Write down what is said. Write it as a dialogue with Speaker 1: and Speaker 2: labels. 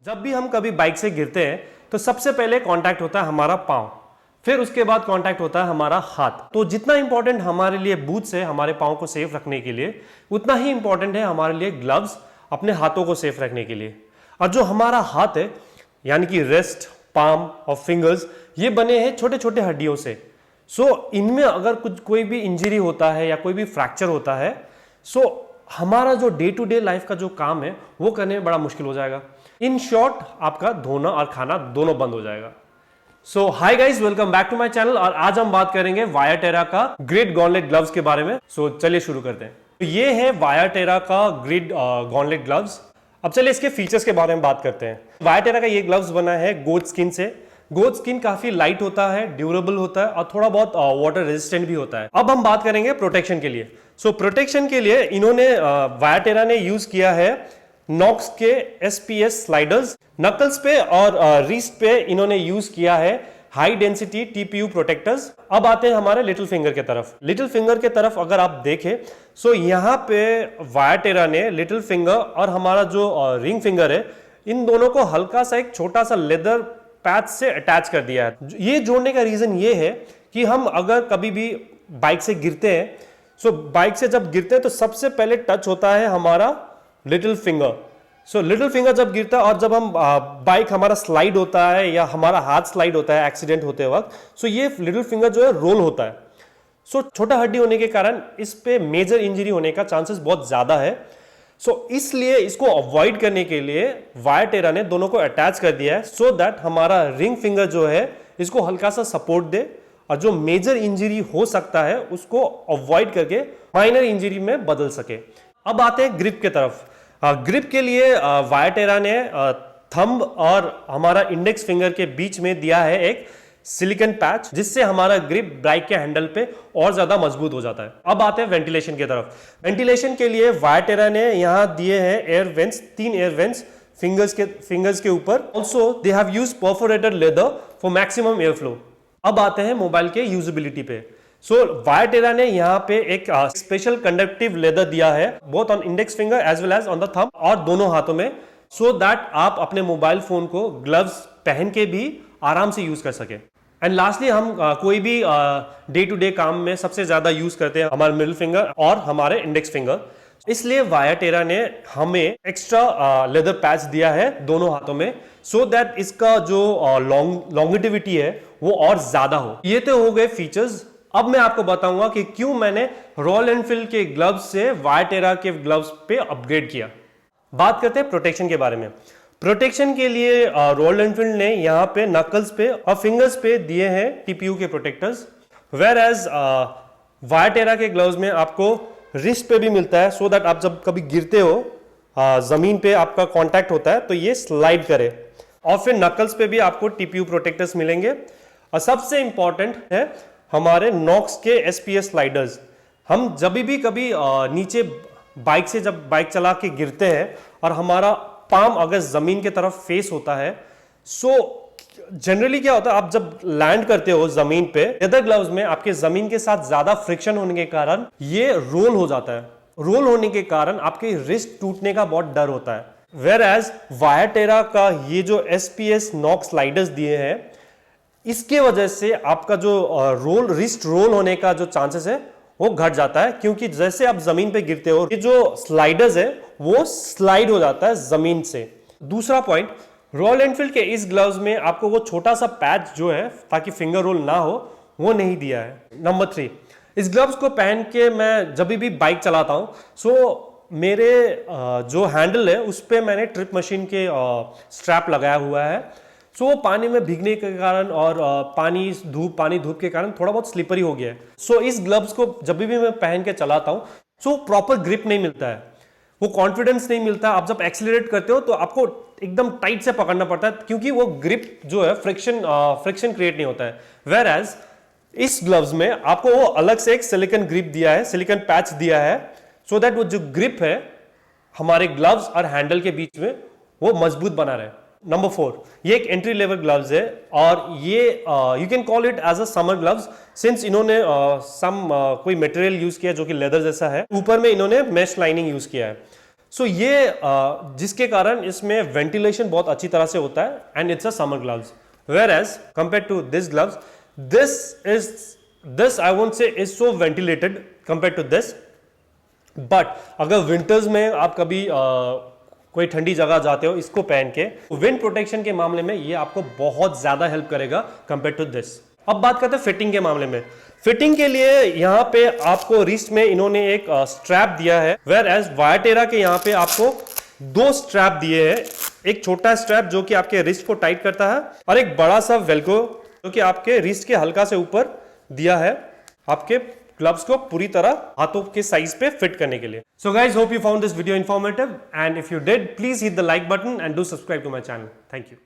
Speaker 1: जब भी हम कभी बाइक से गिरते हैं तो सबसे पहले कांटेक्ट होता है हमारा पांव, फिर उसके बाद कांटेक्ट होता है हमारा हाथ। तो जितना इंपॉर्टेंट हमारे लिए बूट्स है हमारे पांव को सेफ रखने के लिए, उतना ही इंपॉर्टेंट है हमारे लिए ग्लव्स अपने हाथों को सेफ रखने के लिए। और जो हमारा हाथ है यानी कि रिस्ट, पाम और फिंगर्स, ये बने हैं छोटे छोटे हड्डियों से। सो इनमें अगर कुछ कोई भी इंजरी होता है या कोई भी फ्रैक्चर होता है, सो हमारा जो डे टू डे लाइफ का जो काम है वो करने में बड़ा मुश्किल हो जाएगा। इन शॉर्ट, आपका धोना और खाना दोनों बंद हो जाएगा। So hi guys, welcome back to my channel. और आज हम बात करेंगे वायाटेरा का ग्रिड गॉन्टलेट ग्लव्स के बारे में। सो चलिए शुरू करते हैं। तो ये है वायाटेरा का ग्रिड गॉन्टलेट ग्लव्स। अब चलिए इसके फीचर्स के बारे में बात करते हैं। वायाटेरा का ये ग्लव्स बना है गोट स्किन से। गोट स्किन काफी लाइट होता है, ड्यूरेबल होता है और थोड़ा बहुत वाटर रेजिस्टेंट भी होता है। अब हम बात करेंगे प्रोटेक्शन के लिए। सो प्रोटेक्शन के लिए इन्होंने वायाटेरा ने यूज किया है नॉक्स के SPS स्लाइडर्स। नकल्स पे और रिस्ट पे इन्होंने यूज किया है हाई डेंसिटी TPU प्रोटेक्टर्स। अब आते हैं हमारे लिटिल फिंगर के तरफ। लिटिल फिंगर के तरफ अगर आप देखें, सो यहाँ पे वायाटेरा ने लिटिल फिंगर और हमारा जो रिंग फिंगर है, इन दोनों को हल्का सा एक छोटा सा लेदर पैच से अटैच कर दिया है। ये जोड़ने का रीजन ये है कि हम अगर कभी भी बाइक से गिरते हैं, सो बाइक से जब गिरते हैं तो सबसे पहले टच होता है हमारा little finger. So little finger जब गिरता है और जब हम बाइक हमारा स्लाइड होता है या हमारा हाथ स्लाइड होता है एक्सीडेंट होते वक्त, सो ये लिटिल फिंगर जो है रोल होता है। सो छोटा हड्डी होने के कारण इस पे मेजर इंजरी होने का चांसेस बहुत ज्यादा है। सो इसलिए इसको अवॉइड करने के लिए वायाटेरा ने दोनों को अटैच कर दिया है, सो दैट हमारा रिंग फिंगर जो है इसको हल्का सा सपोर्ट दे और जो मेजर इंजरी हो सकता है उसको अवॉइड करके माइनर इंजरी में बदल सके। अब आते हैं ग्रिप के तरफ। ग्रिप के लिए वायाटेरा ने थंब और हमारा इंडेक्स फिंगर के बीच में दिया है एक सिलिकॉन पैच, जिससे हमारा ग्रिप बाइक के हैंडल पे और ज्यादा मजबूत हो जाता है। अब आते हैं वेंटिलेशन की तरफ। वेंटिलेशन के लिए वायाटेरा ने यहाँ दिए हैं air vents, 3 air vents fingers के ऊपर। Also they have used perforated leather for maximum air flow. अब आते हैं मोबाइल के यूजेबिलिटी पे। सो वायाटेरा ने यहाँ पे एक स्पेशल कंडक्टिव लेदर दिया है, both on index finger as well as on the thumb, और दोनों हाथों में, सो दैट आप अपने मोबाइल फोन को ग्लव्स पहन के भी आराम से यूज कर सके। एंड लास्टली, हम कोई भी डे टू डे काम में सबसे ज्यादा यूज करते हैं हमारे मिडिल फिंगर और हमारे इंडेक्स फिंगर, इसलिए वायाटेरा ने हमें एक्स्ट्रा लेदर पैच दिया है दोनों हाथों में, सो दैट इसका जो लॉन्गेटिविटी है वो और ज्यादा हो। ये तो हो गए फीचर्स। अब मैं आपको बताऊंगा कि क्यों मैंने रॉयल एनफील्ड के ग्लव्स से वायाटेरा के ग्लव्स पे अपग्रेड किया। बात करते हैं प्रोटेक्शन के बारे में। प्रोटेक्शन के लिए रॉयल एनफील्ड ने यहाँ पे नकल्स पे और फिंगर्स पे दिए हैं TPU के प्रोटेक्टर्स, वेयर एज वायाटेरा के ग्लव्स में आपको रिस्ट पे भी मिलता है, सो दैट आप जब कभी गिरते हो, जमीन पे आपका कांटेक्ट होता है तो ये स्लाइड करे। और फिर नकल्स पे भी आपको TPU प्रोटेक्टर्स मिलेंगे। और सबसे इंपॉर्टेंट है हमारे नॉक्स के SPS स्लाइडर्स। हम जब भी कभी नीचे बाइक से जब बाइक चला के गिरते हैं और हमारा पाम अगर जमीन की तरफ फेस होता है, सो जनरली क्या होता है, आप जब लैंड करते हो जमीन पे, लेदर ग्लव्स में आपके जमीन के साथ ज्यादा फ्रिक्शन होने के कारण ये रोल हो जाता है। रोल होने के कारण आपके रिस्ट टूटने का बहुत डर होता है। वेयर एज वायाटेरा का ये जो SPS नॉक्स स्लाइडर्स दिए हैं, इसके वजह से आपका जो रिस्ट रोल होने का जो चांसेस है वो घट जाता है, क्योंकि जैसे आप जमीन पे गिरते हो, ये जो स्लाइडर्स है वो स्लाइड हो जाता है जमीन से। दूसरा पॉइंट, रॉयल एनफील्ड के इस ग्लव्स में आपको वो छोटा सा पैच जो है ताकि फिंगर रोल ना हो, वो नहीं दिया है। नंबर 3, इस ग्लव्स को पहन के मैं जब भी बाइक चलाता हूं, सो मेरे जो हैंडल है उस पर मैंने ट्रिप मशीन के स्ट्रैप लगाया हुआ है। सो वो पानी में भीगने के कारण और पानी धूप के कारण थोड़ा बहुत स्लिपरी हो गया है। सो इस ग्लव्स को जब भी मैं पहन के चलाता हूँ, सो प्रॉपर ग्रिप नहीं मिलता है, वो कॉन्फिडेंस नहीं मिलता। आप जब एक्सीलरेट करते हो तो आपको एकदम टाइट से पकड़ना पड़ता है, क्योंकि वो ग्रिप जो है फ्रिक्शन क्रिएट नहीं होता है। वेयर एज इस ग्लव्स में आपको वो अलग से एक सिलिकॉन ग्रिप दिया है, सिलिकॉन पैच दिया है, सो दैट वो जो ग्रिप है हमारे ग्लव्स और हैंडल के बीच में वो मजबूत बना रहे। नंबर 4, ये एक एंट्री लेवल ग्लव्स है और ये you can call it as a summer gloves, since इन्होंने कोई मटेरियल यूज किया जो कि लेदर जैसा है, ऊपर में इन्होंने मेश लाइनिंग यूज किया है। सो ये जिसके कारण इसमें वेंटिलेशन बहुत अच्छी तरह से होता है and it's a summer gloves, where as compare to this gloves, this I won't say is so ventilated compare to this. But अगर विंटर्स में आप कभी कोई ठंडी जगह जाते हो इसको पहन के, विंड प्रोटेक्शन के मामले में ये आपको बहुत ज्यादा हेल्प करेगा कंपेयर टू दिस। अब बात करते हैं फिटिंग के मामले में। फिटिंग के लिए यहाँ पे आपको रिस्ट में इन्होंने एक स्ट्रैप दिया है, वेयर एज वायटेरा के यहाँ पे आपको 2 स्ट्रैप दिए हैं। एक छोटा स्ट्रैप जो कि आपके रिस्ट को टाइट करता है और एक बड़ा सा वेल्क्रो जो कि आपके रिस्ट के हल्का से ऊपर दिया है आपके ग्लव्स को पूरी तरह हाथों के साइज पे फिट करने के लिए। So guys, hope you found this video informative and if you did, please hit the like button and do subscribe to my channel. Thank you.